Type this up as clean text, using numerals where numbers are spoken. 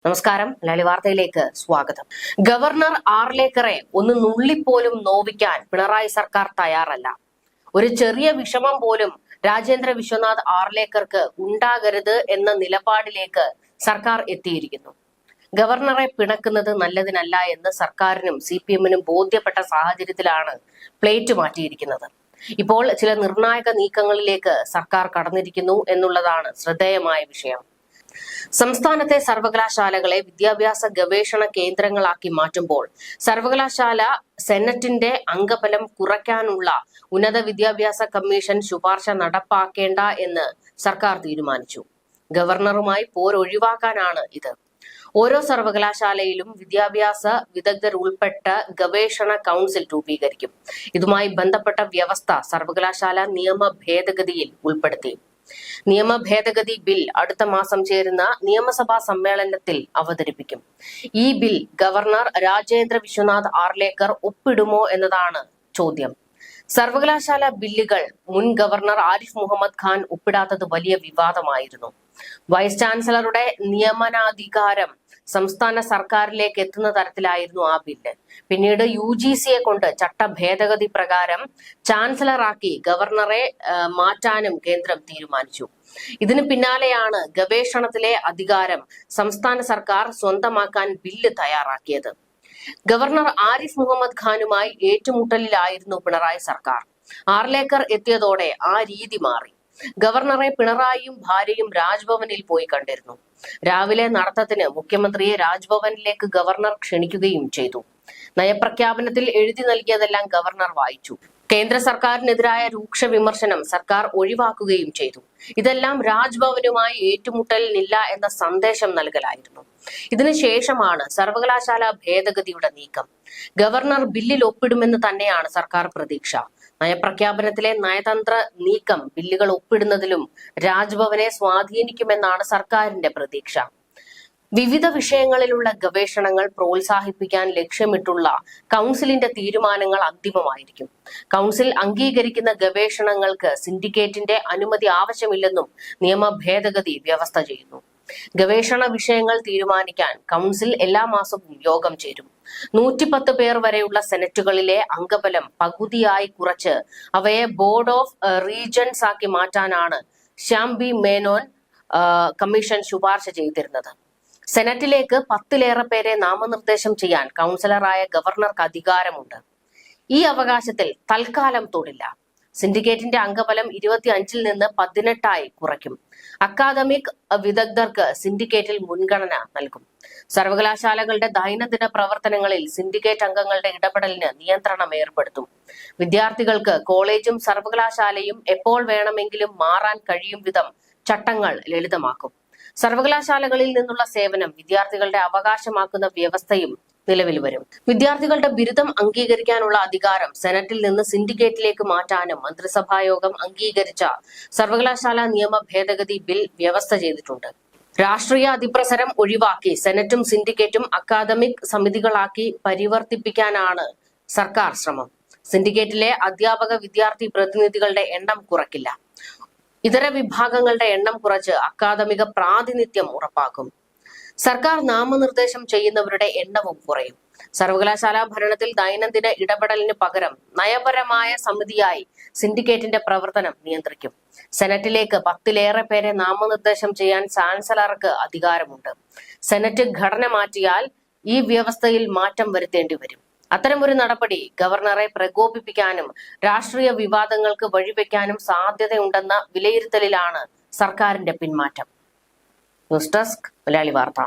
നമസ്കാരം, മലയാളി വാർത്തയിലേക്ക് സ്വാഗതം. ഗവർണർ ആർലേക്കറെ ഒന്ന് നുള്ളിപ്പോലും നോവിക്കാൻ പിണറായി സർക്കാർ തയ്യാറല്ല. ഒരു ചെറിയ വിഷമം പോലും രാജേന്ദ്ര വിശ്വനാഥ് ആർലേക്കർക്ക് ഉണ്ടാകരുത് എന്ന നിലപാടിലേക്ക് സർക്കാർ എത്തിയിരിക്കുന്നു. ഗവർണറെ പിണക്കുന്നത് നല്ലതിനല്ല എന്ന് സർക്കാരിനും CPM-നും ബോധ്യപ്പെട്ട സാഹചര്യത്തിലാണ് പ്ലേറ്റ് മാറ്റിയിരിക്കുന്നത്. ഇപ്പോൾ ചില നിർണായക നീക്കങ്ങളിലേക്ക് സർക്കാർ കടന്നിരിക്കുന്നു എന്നുള്ളതാണ് ശ്രദ്ധേയമായ വിഷയം. സംസ്ഥാനത്തെ സർവകലാശാലകളെ വിദ്യാഭ്യാസ ഗവേഷണ കേന്ദ്രങ്ങളാക്കി മാറ്റുമ്പോൾ സർവകലാശാല സെനറ്റിന്റെ അംഗബലം കുറയ്ക്കാനുള്ള ഉന്നത വിദ്യാഭ്യാസ കമ്മീഷൻ ശുപാർശ നടപ്പാക്കേണ്ട എന്ന് സർക്കാർ തീരുമാനിച്ചു. ഗവർണറുമായി പോരൊഴിവാക്കാനാണ് ഇത്. ഓരോ സർവകലാശാലയിലും വിദ്യാഭ്യാസ വിദഗ്ധർ ഉൾപ്പെട്ട ഗവേഷണ കൗൺസിൽ രൂപീകരിക്കും. ഇതുമായി ബന്ധപ്പെട്ട വ്യവസ്ഥ സർവകലാശാല നിയമ ഭേദഗതിയിൽ ഉൾപ്പെടുത്തി. നിയമ ഭേദഗതി ബിൽ അടുത്ത മാസം ചേരുന്ന നിയമസഭാ സമ്മേളനത്തിൽ അവതരിപ്പിക്കും. ഈ ബിൽ ഗവർണർ രാജേന്ദ്ര വിശ്വനാഥ് ആർലേക്കർ ഒപ്പിടുമോ എന്നതാണ് ചോദ്യം. സർവകലാശാല ബില്ലുകൾ മുൻ ഗവർണർ ആരിഫ് മുഹമ്മദ് ഖാൻ ഒപ്പിടാത്തത് വലിയ വിവാദമായിരുന്നു. വൈസ് ചാൻസലറുടെ നിയമനാധികാരം സംസ്ഥാന സർക്കാരിലേക്ക് എത്തുന്ന തരത്തിലായിരുന്നു ആ ബില്ല്. പിന്നീട് UGCയെ കൊണ്ട് ചട്ട ഭേദഗതി പ്രകാരം ചാൻസലറാക്കി ഗവർണറെ മാറ്റാനും കേന്ദ്രം തീരുമാനിച്ചു. ഇതിന് പിന്നാലെയാണ് ഗവേഷണത്തിലെ അധികാരം സംസ്ഥാന സർക്കാർ സ്വന്തമാക്കാൻ ബില്ല് തയ്യാറാക്കിയത്. ഗവർണർ ആരിഫ് മുഹമ്മദ് ഖാനുമായി ഏറ്റുമുട്ടലിലായിരുന്നു പിണറായി സർക്കാർ. ആർലേക്കർ എത്തിയതോടെ ആ രീതി മാറി. ഗവർണറെ പിണറായിയും ഭാര്യയും രാജ്ഭവനിൽ പോയി കണ്ടിരുന്നു. രാവിലെ നടത്തത്തിന് മുഖ്യമന്ത്രിയെ രാജ്ഭവനിലേക്ക് ഗവർണർ ക്ഷണിക്കുകയും ചെയ്തു. നയപ്രഖ്യാപനത്തിൽ എഴുതി നൽകിയതെല്ലാം ഗവർണർ വായിച്ചു. കേന്ദ്ര സർക്കാരിനെതിരായ രൂക്ഷ വിമർശനം സർക്കാർ ഒഴിവാക്കുകയും ചെയ്തു. ഇതെല്ലാം രാജ്ഭവനുമായി ഏറ്റുമുട്ടലിനില്ല എന്ന സന്ദേശം നൽകലായിരുന്നു. ഇതിനുശേഷമാണ് സർവകലാശാല ഭേദഗതിയുടെ നീക്കം. ഗവർണർ ബില്ലിൽ ഒപ്പിടുമെന്ന് തന്നെയാണ് സർക്കാർ പ്രതീക്ഷ. നയപ്രഖ്യാപനത്തിലെ നയതന്ത്ര നീക്കം ബില്ലുകൾ ഒപ്പിടുന്നതിലും രാജ്ഭവനെ സ്വാധീനിക്കുമെന്നാണ് സർക്കാരിന്റെ പ്രതീക്ഷ. വിവിധ വിഷയങ്ങളിലുള്ള ഗവേഷണങ്ങൾ പ്രോത്സാഹിപ്പിക്കാൻ ലക്ഷ്യമിട്ടുള്ള കൗൺസിലിന്റെ തീരുമാനങ്ങൾ അന്തിമമായിരിക്കും. കൗൺസിൽ അംഗീകരിക്കുന്ന ഗവേഷണങ്ങൾക്ക് സിൻഡിക്കേറ്റിന്റെ അനുമതി ആവശ്യമില്ലെന്നും നിയമ ഭേദഗതി വ്യവസ്ഥ ചെയ്യുന്നു. ഗവേഷണ വിഷയങ്ങൾ തീരുമാനിക്കാൻ കൗൺസിൽ എല്ലാ മാസവും യോഗം ചേരും. 110 പേർ വരെയുള്ള സെനറ്റുകളിലെ അംഗബലം പകുതിയായി കുറച്ച് അവയെ ബോർഡ് ഓഫ് റീജൻസ് ആക്കി മാറ്റാനാണ് ശ്യാം ബി മേനോൻ കമ്മീഷൻ ശുപാർശ ചെയ്തിരുന്നത്. സെനറ്റിലേക്ക് 10-ലേറെ പേരെ നാമനിർദ്ദേശം ചെയ്യാൻ കൗൺസിലറായ ഗവർണർക്ക് അധികാരമുണ്ട്. ഈ അവകാശത്തിൽ തൽക്കാലം തൊടില്ല. സിൻഡിക്കേറ്റിന്റെ അംഗബലം 25-ൽ നിന്ന് 18 കുറയ്ക്കും. അക്കാദമിക് വിദഗ്ധർക്ക് സിൻഡിക്കേറ്റിൽ മുൻഗണന നൽകും. സർവകലാശാലകളുടെ ദൈനംദിന പ്രവർത്തനങ്ങളിൽ സിൻഡിക്കേറ്റ് അംഗങ്ങളുടെ ഇടപെടലിന് നിയന്ത്രണം ഏർപ്പെടുത്തും. വിദ്യാർത്ഥികൾക്ക് കോളേജും സർവകലാശാലയും എപ്പോൾ വേണമെങ്കിലും മാറാൻ കഴിയും വിധം ചട്ടങ്ങൾ ലളിതമാക്കും. സർവകലാശാലകളിൽ നിന്നുള്ള സേവനം വിദ്യാർത്ഥികളുടെ അവകാശമാക്കുന്ന വ്യവസ്ഥയും നിലവിൽ വരും. വിദ്യാർത്ഥികളുടെ ബിരുദം അംഗീകരിക്കാനുള്ള അധികാരം സെനറ്റിൽ നിന്ന് സിൻഡിക്കേറ്റിലേക്ക് മാറ്റാനും മന്ത്രിസഭായോഗം അംഗീകരിച്ച സർവകലാശാല നിയമ ഭേദഗതി ബിൽ വ്യവസ്ഥ ചെയ്തിട്ടുണ്ട്. രാഷ്ട്രീയ അതിപ്രസരം ഒഴിവാക്കി സെനറ്റും സിൻഡിക്കേറ്റും അക്കാദമിക് സമിതികളാക്കി പരിവർത്തിപ്പിക്കാനാണ് സർക്കാർ ശ്രമം. സിൻഡിക്കേറ്റിലെ അധ്യാപക വിദ്യാർത്ഥി പ്രതിനിധികളുടെ എണ്ണം കുറയ്ക്കില്ല. ഇതര വിഭാഗങ്ങളുടെ എണ്ണം കുറച്ച് അക്കാദമിക പ്രാതിനിധ്യം ഉറപ്പാക്കും. സർക്കാർ നാമനിർദ്ദേശം ചെയ്യുന്നവരുടെ എണ്ണവും കുറയും. സർവകലാശാല ഭരണത്തിൽ ദൈനംദിന ഇടപെടലിന് പകരം നയപരമായ സമിതിയായി സിൻഡിക്കേറ്റിന്റെ പ്രവർത്തനം നിയന്ത്രിക്കും. സെനറ്റിലേക്ക് 10-ലേറെ പേരെ നാമനിർദ്ദേശം ചെയ്യാൻ ചാൻസലർക്ക് അധികാരമുണ്ട്. സെനറ്റ് ഘടന മാറ്റിയാൽ ഈ വ്യവസ്ഥയിൽ മാറ്റം വരുത്തേണ്ടി വരും. അത്തരമൊരു നടപടി ഗവർണറെ പ്രകോപിപ്പിക്കാനും രാഷ്ട്രീയ വിവാദങ്ങൾക്ക് വഴിവെക്കാനും സാധ്യതയുണ്ടെന്ന വിലയിരുത്തലിലാണ് സർക്കാരിന്റെ പിന്മാറ്റം. ന്യൂസ് ഡെസ്ക്, മലയാളി വാർത്ത.